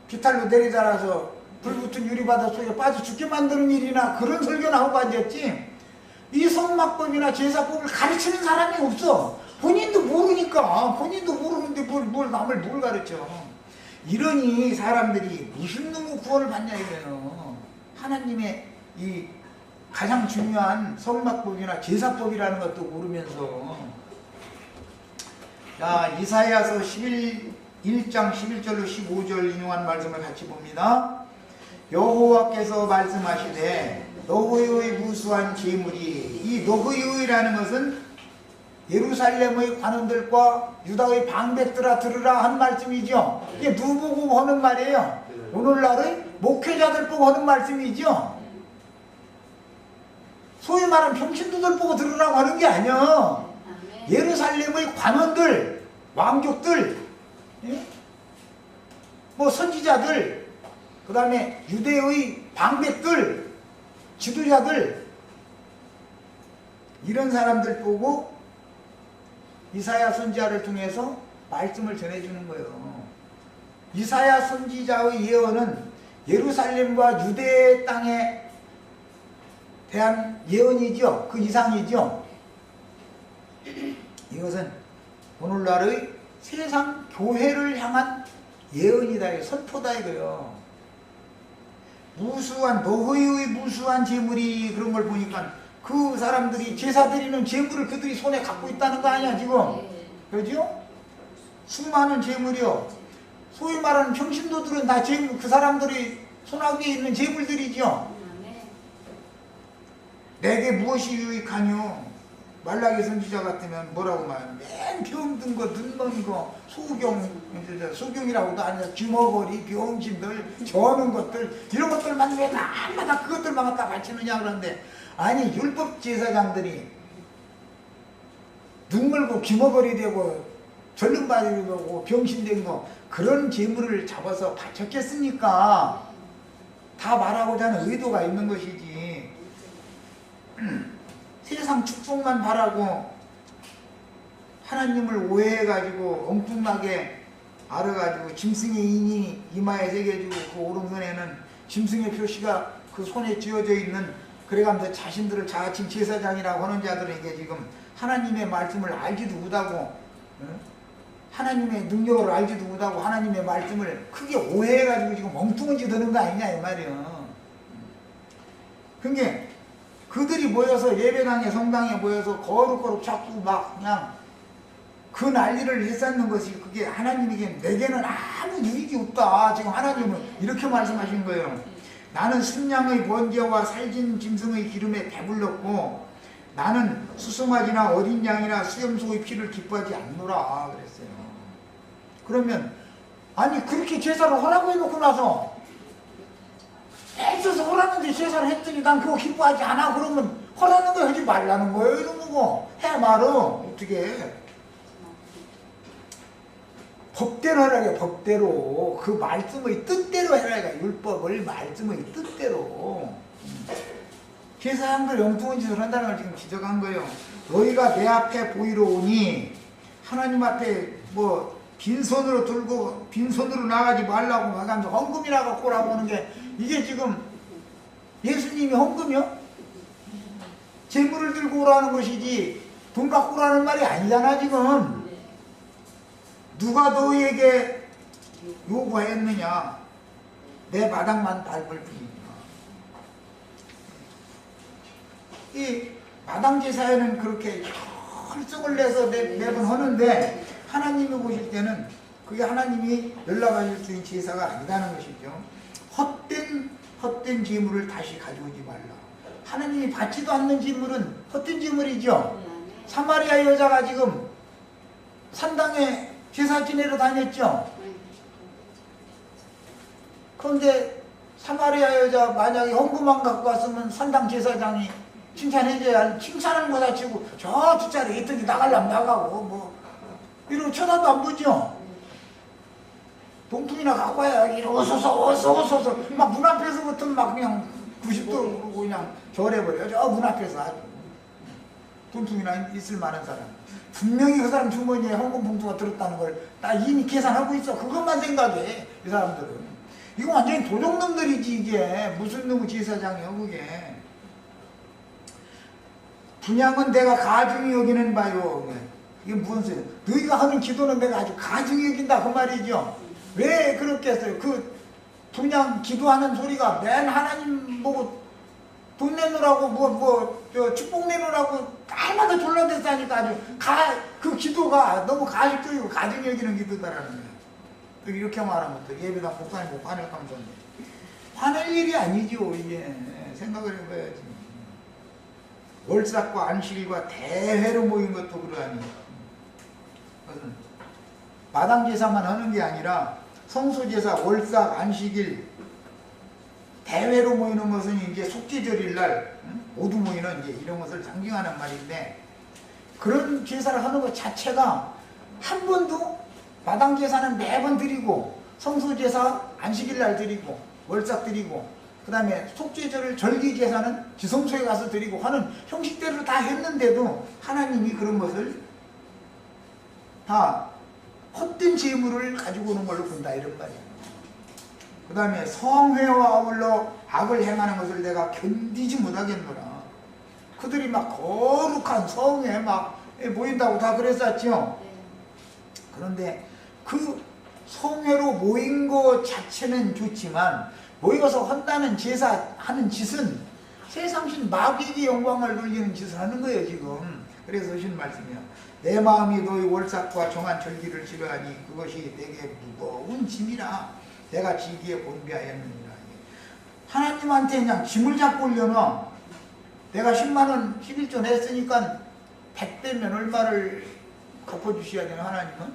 비탈로 내리자라서 불붙은 유리바다 속에 빠져 죽게 만드는 일이나 그런 설교 나오고 앉았지, 이 성막법이나 제사법을 가르치는 사람이 없어. 본인도 모르니까. 본인도 모르는데 뭘 남을 뭘 가르쳐. 이러니 사람들이 무슨 놈의 구원을 받냐 이거예요. 하나님의 이 가장 중요한 성막법이나 제사법이라는 것도 모르면서. 자, 이사야서 1장 11절로 15절 인용한 말씀을 같이 봅니다. 여호와께서 말씀하시되 너희의 무수한 재물이, 이 너희의라는 것은 예루살렘의 관원들과 유다의 방백들아 들으라 한 말씀이죠. 이게 누구 보고 하는 말이에요? 오늘날의 목회자들 보고 하는 말씀이죠. 소위 말하는 병신도들 보고 들으라고 하는 게 아니야. 예루살렘의 관원들, 왕족들, 예? 뭐 선지자들, 그 다음에 유대의 방백들, 지도자들, 이런 사람들 보고 이사야 선지자를 통해서 말씀을 전해주는 거예요. 이사야 선지자의 예언은 예루살렘과 유대 땅에 대한 예언이죠. 그 이상이죠. 이것은 오늘날의 세상 교회를 향한 예언이다, 선포다 이거요. 무수한 노후의 무수한 재물이 그런 걸 보니까 그 사람들이 제사 드리는 재물을 그들이 손에 갖고 있다는 거 아니야 지금. 그렇죠? 수많은 재물이요. 소위 말하는 평신도들은 다 재물, 그 사람들이 손아귀에 있는 재물들이죠. 내게 무엇이 유익하뇨? 말라기 선지자 같으면 뭐라고 말하면 맨 병든 거, 눈먼 거, 소경이라고도 아니라 주먹거리, 병신들, 저는 것들, 이런 것들만 왜 날마다 그것들만 갖다 바치느냐 그러는데, 아니 율법 제사장들이 눈물고 귀머거리 되고 절름발이 되고 병신된 거 그런 재물을 잡아서 바쳤겠습니까? 다 말하고자 하는 의도가 있는 것이지. 세상 축복만 바라고 하나님을 오해해가지고 엉뚱하게 알아가지고 짐승의 인이 이마에 새겨지고 그 오른손에는 짐승의 표시가 그 손에 쥐어져 있는, 그래가면서 자신들을 자칭 제사장이라고 하는 자들에게 지금 하나님의 말씀을 알지도 못하고, 하나님의 능력을 알지도 못하고 하나님의 말씀을 크게 오해해가지고 지금 엉뚱한 짓 하는 거 아니냐 이 말이야. 그게 그들이 모여서 예배당에, 성당에 모여서 거룩거룩 자꾸 막 그냥 그 난리를 일삼는 것이, 그게 하나님에게 내게는 아무 유익이 없다. 지금 하나님은 이렇게 말씀하신 거예요. 나는 순양의 번제와 살진 짐승의 기름에 배불렀고 나는 수송아지나 어린 양이나 수염소의 피를 기뻐하지 않노라 그랬어요. 그러면 아니 그렇게 제사를 하라고 해놓고 나서 애써서 하라는데 제사를 했더니 난 그거 기뻐하지 않아. 그러면 하라는 거 하지 말라는 거예요. 이런 거고 해 말은 어떻게 해. 법대로 하라게. 법대로 그 말씀의 뜻대로 해라게. 율법을 말씀의 뜻대로. 제사장들 엉뚱한 짓을 한다는 걸 지금 지적한 거예요. 너희가 내 앞에 보이러 오니 하나님 앞에 뭐 빈손으로 들고 빈손으로 나가지 말라고 하면서 헌금이라고 꼬라고 하는 게, 이게 지금 예수님이 헌금이요? 재물을 들고 오라는 것이지 돈 갖고 오라는 말이 아니잖아 지금. 누가 너희에게 요구했느냐? 내 바닥만 밟을 뿐이야. 이 마당 제사에는 그렇게 혈성을 내서 매번 하는데, 하나님이 보실 때는 그게 하나님이 연락하실 수 있는 제사가 아니라는 것이죠. 헛된 재물을 다시 가져오지 말라. 하나님이 받지도 않는 재물은 헛된 재물이죠. 사마리아 여자가 지금 산당에 제사 지내러 다녔죠. 그런데 사마리아 여자 만약에 헌금만 갖고 갔으면 산당 제사장이 칭찬해줘야, 칭찬하는 거 자치고 저 뒷자리에 있더니 나가려면 나가고 뭐 이러고 쳐다도 안 보죠. 동통이나 갖고 와야 어서서 막 문 앞에서부터 막 그냥 90도 그러고 그냥 절해버려요. 저 문 앞에서 아주 동통이나 있을 만한 사람. 분명히 그 사람 주머니에 헌금 봉투가 들었다는 걸 나 이미 계산하고 있어. 그것만 생각해 이 사람들은. 이거 완전히 도둑놈들이지. 이게 무슨 놈의 제사장이야 그게. 분양은 내가 가중히 여기는 바요. 이게 무슨 소리야. 너희가 하는 기도는 내가 아주 가중히 여긴다 그 말이죠. 왜 그렇게 했어요? 그 분양 기도하는 소리가 맨 하나님 보고 돈 내놓으라고 저 축복 내놓으라고 날마다 졸라댔다니까. 아주 그 기도가 너무 가식적이고 가중히 여기는 기도다라는 거예요. 이렇게 말하면 또 예배당 목사님 못 화낼 감정인데, 화낼 일이 아니죠. 이게 생각을 해봐야지. 월삭과 안식일과 대회로 모인 것도 그러하니, 그것은 마당 제사만 하는 게 아니라 성소제사, 월삭, 안식일, 대회로 모이는 것은 이제 속죄절일 날 모두 모이는 이제 이런 것을 상징하는 말인데, 그런 제사를 하는 것 자체가 한 번도 마당 제사는 매번 드리고 성수 제사 안식일 날 드리고 월삭 드리고 그 다음에 속죄절을 절기 제사는 지성소에 가서 드리고 하는 형식대로 다 했는데도 하나님이 그런 것을 다 헛된 재물을 가지고 오는 걸로 본다 이런 말이에요. 그 다음에 성회와 아울러 악을 행하는 것을 내가 견디지 못하겠노라. 그들이 막 거룩한 성회에 막 모인다고 다 그랬었죠. 그런데 그 성회로 모인 것 자체는 좋지만 모여서 한다는 제사하는 짓은 세상신 마귀의 영광을 돌리는 짓을 하는 거예요 지금. 그래서 하신 말씀이요. 내 마음이 너희 월삭과 정한 절기를 지루하니 그것이 내게 무거운 짐이라 내가 지기에 본비하였느니라. 하나님한테 그냥 짐을 잡고 올려놔. 내가 10만원 11조 했으니까 100배면 얼마를 갚아주셔야 되나 하나님은?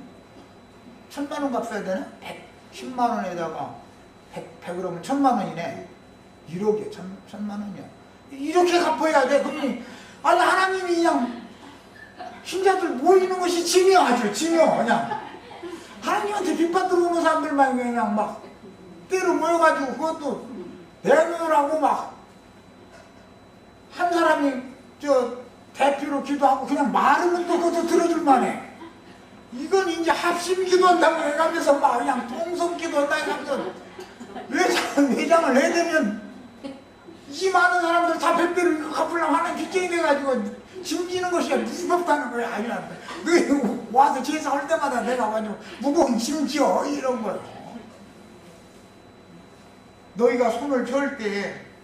1000만원 갚아야 되나? 10만원에다가 100 그러면 1000만원이네. 1억에 1000만원이야. 이렇게 갚아야 돼. 그러니 아니 하나님이 그냥 신자들 모이는 것이 짐이야. 아주 짐이야. 그냥 하나님한테 빚받들어 오는 사람들만 그냥 막 때로 모여가지고 그것도 내놓으라고 막 한 사람이 저 대표로 기도하고 그냥 말하면 또 그것도 들어줄만 해. 이건 이제 합심 기도한다고 해가면서 막 그냥 통성 기도한다 해가면서 외장을 내대면 이 많은 사람들 다 100배를 갚으려고 하는 빚쟁이 돼가지고 짐지는 것이 무섭다는 거야. 아니야. 너 와서 제사할 때마다 내가 가지고 무거운 짐지어 이런 거야. 너희가 손을 펼 때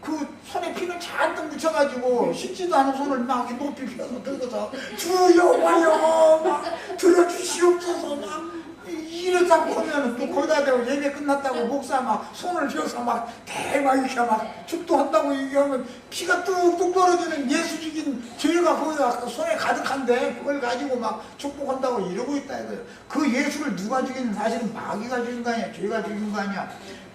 그 손에 피는 잔뜩 묻혀가지고 씻지도 않은 손을 막 높이 펴서 들고서 주여 와요 막 들어주시옵소서 막 이러다고 하면 또 거기다 대고 예배 끝났다고 목사 막 손을 펴서 막 대박 이렇게 막 축도한다고 얘기하면 피가 뚝뚝 떨어지는 예수 죽인 죄가 거기다 손에 가득한데 그걸 가지고 막 축복한다고 이러고 있다 이거예요. 그 예수를 누가 죽인 사실은 마귀가 죽인 거 아니야. 죄가 죽인 거 아니야.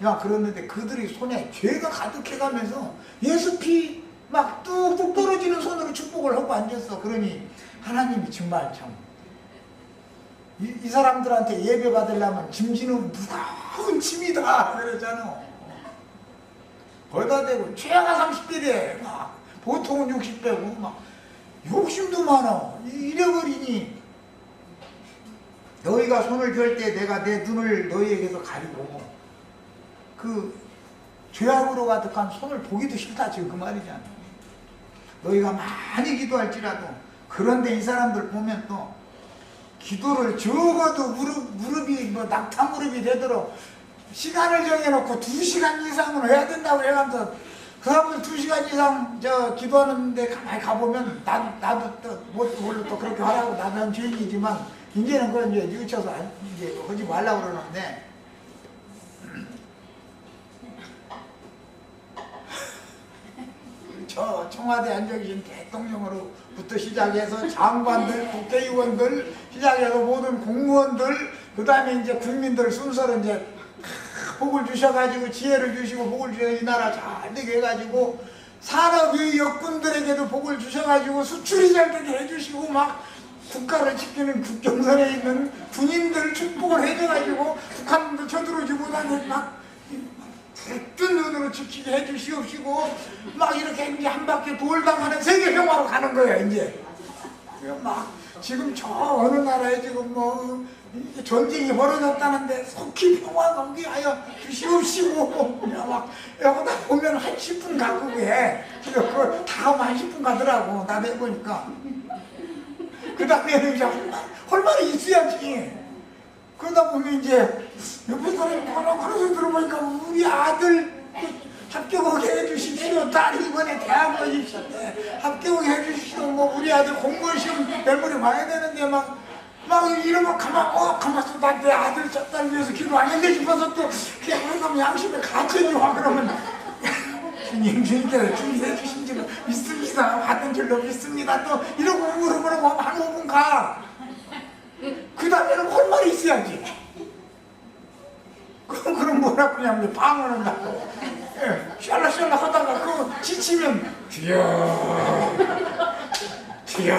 야 그런데 그들이 손에 죄가 가득해가면서 예수 피 막 뚝뚝 떨어지는 손으로 축복을 하고 앉았어. 그러니 하나님이 정말 참 이 사람들한테 예배 받으려면 짐지는 무거운 짐이다 그러잖아. 거기다 대고 죄가 30배래 막 보통은 60배고 막 욕심도 많아. 이래버리니 너희가 손을 펼 때 내가 내 눈을 너희에게서 가리고 그 죄악으로 가득한 손을 보기도 싫다 지금 그 말이잖아. 너희가 많이 기도할지라도 그런데 이 사람들 보면 또 기도를 적어도 무릎이 뭐 낙타 무릎이 되도록 시간을 정해놓고 2시간 이상은 해야 된다고 해가면서 그 사람들 2시간 이상 저 기도하는데 가만히 가보면 나도 또 물론 또 그렇게 하라고 나는 죄인이지만 이제는 그건 이제 뉘우쳐서 이제 하지 말라고 그러는데 저 청와대 앉아 계신 대통령으로부터 시작해서 장관들, 국회의원들, 시작해서 모든 공무원들, 그 다음에 이제 국민들 순서로 이제 복을 주셔가지고 지혜를 주시고 복을 주셔서 이 나라 잘 되게 해가지고 산업의 역군들에게도 복을 주셔가지고 수출이 잘 되게 해주시고 막 국가를 지키는 국경선에 있는 군인들 축복을 해줘가지고 북한도 쳐들어오지 못하게 막 뜬 눈으로 지키게 해주시옵시고 막 이렇게 이제 한 바퀴 돌다가는 세계 평화로 가는 거야 이제. 막 지금 저 어느 나라에 지금 뭐 전쟁이 벌어졌다는데 속히 평화가 오게 하여 주시옵시고 그냥 막 여기다 보면 한 10분 가고 해. 그걸 다 하면 한 10분 가더라고 나도 해보니까. 그 다음에는 이제 할 말이 있어야지. 그러다 보면 이제 옆에 사람이 그래서 들어보니까 우리 아들 합격하게 해주십시오. 딸이 이번에 대학 가십시오. 합격하게 해주십시오. 뭐 우리 아들 공무원 시험 내일모레 봐야 되는데 막 이러면 가만있어. 나 내 아들 딸 위해서 기도 안 했는데 싶어서 또 그냥 양심에 갇혀지 와 그러면 주님께서 준비해 주신 줄 믿습니다. 받은 줄로 믿습니다. 또 이러고 물어보라고 하면 한 5분 가. 그 다음에는 할 말이 있어야지. 그럼 뭐라고 그냥 방언을 하고 샬라샬라 하다가 그거 지치면 주여 주여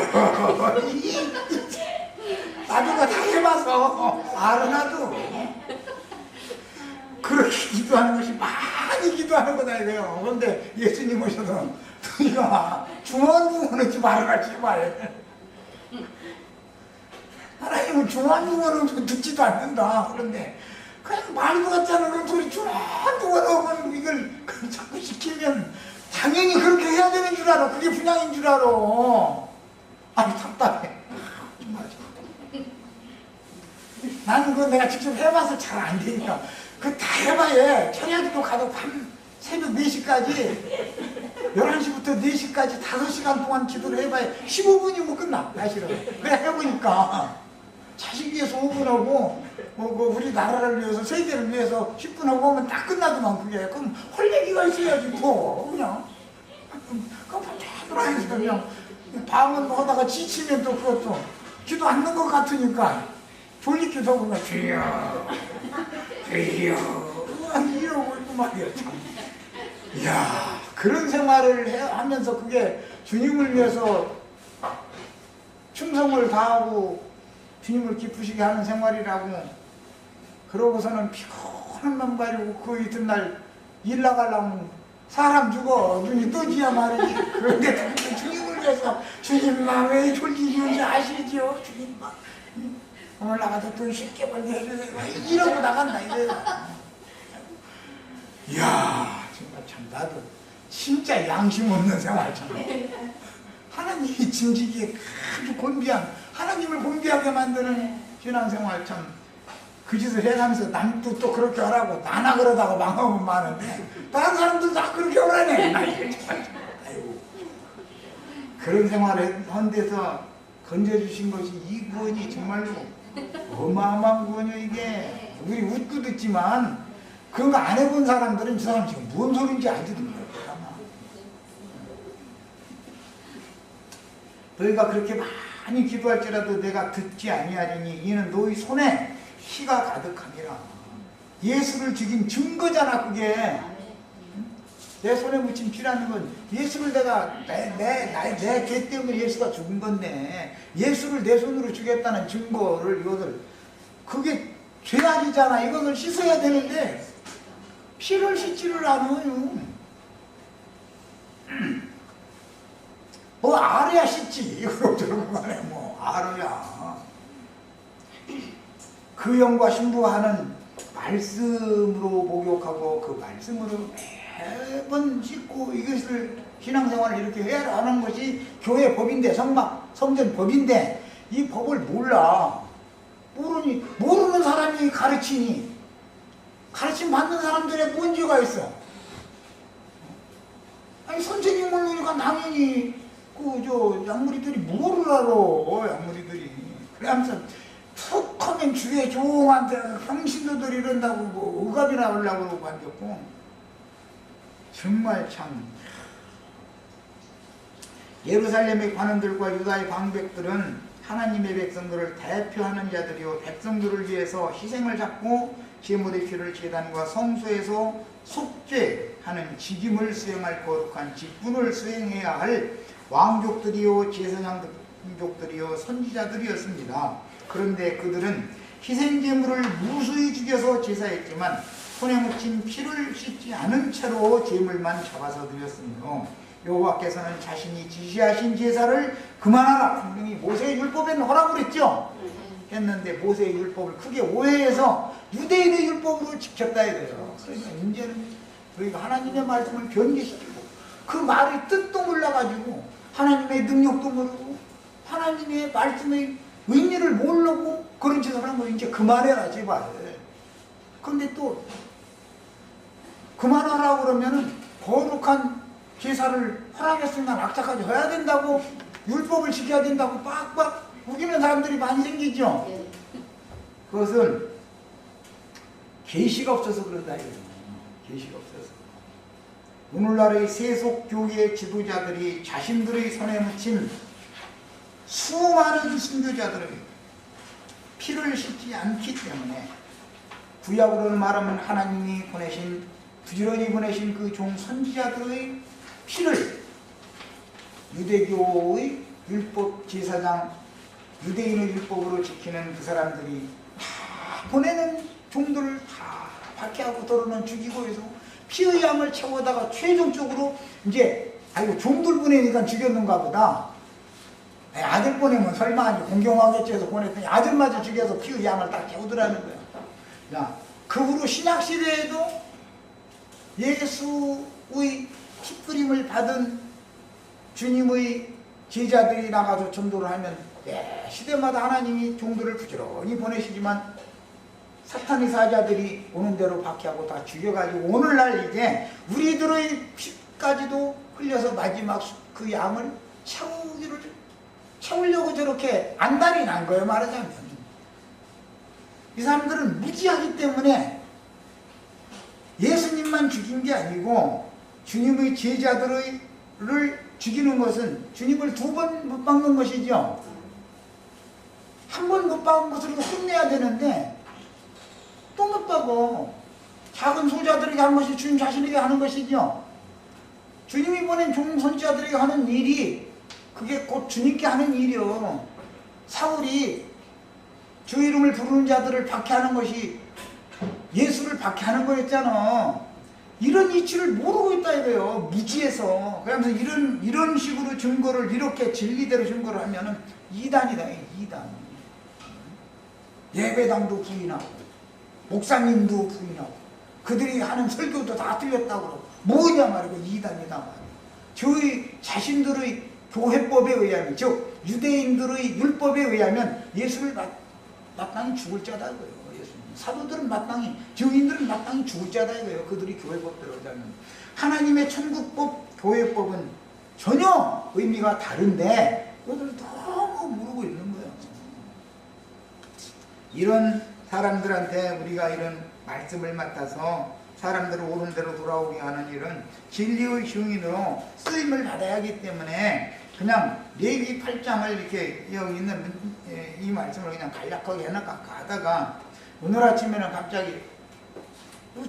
나도 그거 다 해봐서 알아 나도 그렇게 기도하는 것이 많이 기도하는 거다 이거요. 그런데 예수님 오셔서 너희가 중언중언하지 말아라 제발. 하나님은 중언중언은 듣지도 않는다. 그런데 그냥 말도 같지 않은 그런 소리 중언중언하고 이걸 자꾸 시키면 당연히 그렇게 해야 되는 줄 알아. 그게 분양인 줄 알아. 아니 답답해. 나는 그거 내가 직접 해봐서 잘 안 되니까 그 다 해봐야 철야기도 가도 밤 새벽 4시까지 11시부터 4시까지 5시간 동안 기도를 해봐야 15분이면 끝나. 사실은 내가 해보니까 자식 위해서 5분하고 우리 나라를 위해서 세계를 위해서 10분하고 하면 딱 끝나더만. 그게 그럼 할 얘기가 있어야지 뭐 그냥 그냥 그냥 방은 하다가 지치면 또 그것도 기도 않는 것 같으니까 졸리기도 하고 막 주여 주여 이러고 있고 말이야 참. 이야 그런 생활을 하면서 그게 주님을 위해서 충성을 다하고 주님을 기쁘시게 하는 생활이라고. 그러고서는 피곤한 맘 가지고 그 이튿날 일 나가려면 사람 죽어 눈이 떠지야 말이지. 그런데 주님을 위해서 주님만 왜 졸리는지 아시죠? 주님만 오늘 나가서 돈 쉽게 벌게 해주세요 이러고 나간다 이거야. 이야 정말 참 나도 진짜 양심 없는 생활 참. 하나님이 진지기에 아주 곤비한 하나님을 곤비하게 만드는 신앙생활 참 그 짓을 해가면서 남도 또 그렇게 하라고 나나 그러다가 망하면 많은데 다른 사람들 다 그렇게 하라네. 아이고 그런 생활을 한 데서 건져주신 것이 이 구원이 정말로 어마어마한 구원이요. 이게 우리 웃고 듣지만 그런 거 안 해본 사람들은 저 사람 지금 뭔 소린지 알지도 몰라요. 너희가 그렇게 많이 기도할지라도 내가 듣지 아니하리니 이는 너희 손에 피가 가득함이라. 예수를 죽인 증거잖아 그게. 내 손에 묻힌 피라는 건 예수를 내가 내 죄 때문에 예수가 죽은 건데 예수를 내 손으로 죽였다는 증거를 이것을 그게 죄악이잖아. 이것을 씻어야 되는데 피를 씻지를 않아요. 뭐 알아야 씻지. 이거 저런 거네 뭐 알아야. 그 영과 신부하는 말씀으로 목욕하고 그 말씀으로 매번 씻고 이것을 신앙생활을 이렇게 해야 하는 것이 교회 법인데 성전 법인데 이 법을 몰라. 모르는 사람이 가르치니 가르침 받는 사람들의 뭔 죄가 있어. 아니 선생님 모르니까 당연히 양무리들이 뭐를 알아. 양무리들이 그러면서 툭 하면 주위에 조용한데 형신도들 이런다고 뭐 억압이나 하려고 그러고 앉았고 정말 참. 예루살렘의 관원들과 유다의 방백들은 하나님의 백성들을 대표하는 자들이요 백성들을 위해서 희생을 잡고 제물의 피를 제단과 성소에서 속죄하는 직임을 수행할 거룩한 직분을 수행해야 할 왕족들이요 제사장족들이요 선지자들이었습니다. 그런데 그들은 희생제물을 무수히 죽여서 제사했지만 손에 묻힌 피를 씻지 않은 채로 제물만 잡아서 드렸으므로 여호와께서는 자신이 지시하신 제사를 그만하라. 분명히 모세의 율법에는 하라고 그랬죠. 했는데 모세의 율법을 크게 오해해서 유대인의 율법으로 지켰다 이거예요. 그러니까 이제는 우리가 하나님의 말씀을 변개시키고 그 말의 뜻도 몰라가지고 하나님의 능력도 모르고 하나님의 말씀의 의미를 모르고 그런 짓을 하는 거 이제 그만해라 제발. 그런데 또 그만하라고 그러면은 거룩한 제사를 허락했으니까 악착까지 해야 된다고 율법을 지켜야 된다고 빡빡 우기는 사람들이 많이 생기죠. 그것은 계시가 없어서 그런다 이거예요. 계시가 없어서. 오늘날의 세속교회 지도자들이 자신들의 손에 묻힌 수많은 순교자들의 피를 씻지 않기 때문에 구약으로는 말하면 하나님이 부지런히 보내신 그 종 선지자들의 피를 유대교의 율법 제사장 유대인의 율법으로 지키는 그 사람들이 다 보내는 종들을 다 박해하고 도로는 죽이고 해서 피의 양을 채우다가 최종적으로 이제 아이고 종들 보내니까 죽였는가 보다. 아들 보내면 설마 이제 공경하겠지 해서 보냈더니 아들마저 죽여서 피의 양을 다 채우더라는 거야. 야, 그 후로 신약시대에도 예수의 핏그림을 받은 주님의 제자들이 나가서 전도를 하면 시대마다 하나님이 종들을 부지런히 보내시지만 사탄의 사자들이 오는 대로 박해하고 다 죽여가지고 오늘날 이제 우리들의 피까지도 흘려서 마지막 그 양을 채우려고 저렇게 안달이 난 거예요. 말하자면 이 사람들은 무지하기 때문에 예수님만 죽인 게 아니고 주님의 제자들을 죽이는 것은 주님을 2번 못 박는 것이죠. 한 번 못 박은 것으로 혼내야 되는데 또 못 박어. 작은 소자들에게 한 것이 주님 자신에게 하는 것이죠. 주님이 보낸 종선자들에게 하는 일이 그게 곧 주님께 하는 일이요. 사울이 주 이름을 부르는 자들을 박해하는 것이 예수를 박해하는 거였잖아. 이런 이치를 모르고 있다 이거예요. 무지해서. 그러면서 이런 식으로 증거를 이렇게 진리대로 증거를 하면은 이단이다. 이단. 예배당도 부인하고 목사님도 부인하고 그들이 하는 설교도 다 틀렸다고 그러고 뭐냐 말이고 이단이다 말이에요. 저희 자신들의 교회법에 의하면 즉 유대인들의 율법에 의하면 예수를 마땅히 죽을 자다 이거예요. 사도들은 마땅히, 증인들은 마땅히 죽을 자다 이거예요. 그들이 교회법대로 하자면. 하나님의 천국법, 교회법은 전혀 의미가 다른데 그들은 너무 모르고 있는 거예요. 이런 사람들한테 우리가 이런 말씀을 맡아서 사람들을 옳은 대로 돌아오게 하는 일은 진리의 증인으로 쓰임을 받아야 하기 때문에 그냥 레위 8장을 이렇게 여기 있는 이 말씀을 그냥 간략하게 해놓을까 하다가 오늘 아침에는 갑자기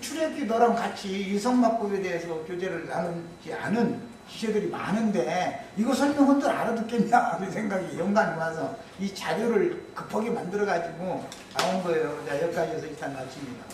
출애굽기 너랑 같이 이성막법에 대해서 교제를 나누지 않은 기체들이 많은데 이거 설명은 알아듣겠냐 그 생각이 영감이 와서 이 자료를 급하게 만들어 가지고 나온 거예요. 자, 여기까지 해서 일단 마칩니다.